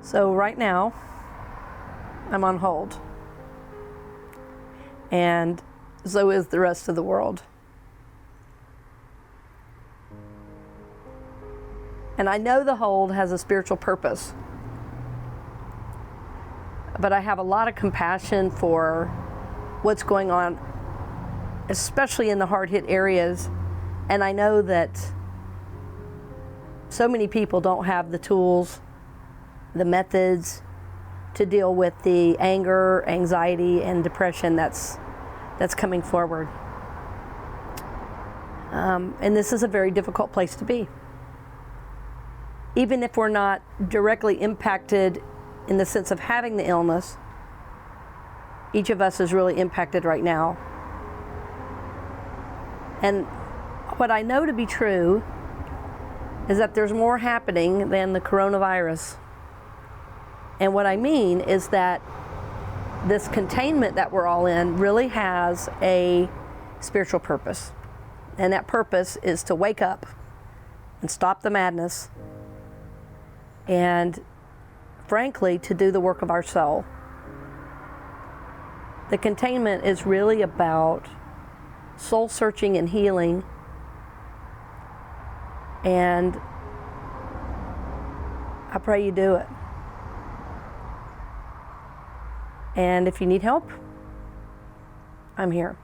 So right now, I'm on hold. And so is the rest of the world. And I know the hold has a spiritual purpose. But I have a lot of compassion for what's going on, especially in the hard-hit areas. And I know that so many people don't have the tools, the methods to deal with the anger, anxiety, and depression that's coming forward. And this is a very difficult place to be. Even if we're not directly impacted in the sense of having the illness, each of us is really impacted right now. And what I know to be true is that there's more happening than the coronavirus. And what I mean is that this containment that we're all in really has a spiritual purpose. And that purpose is to wake up and stop the madness and, frankly, to do the work of our soul. The containment is really about soul searching and healing. And I pray you do it. And if you need help, I'm here.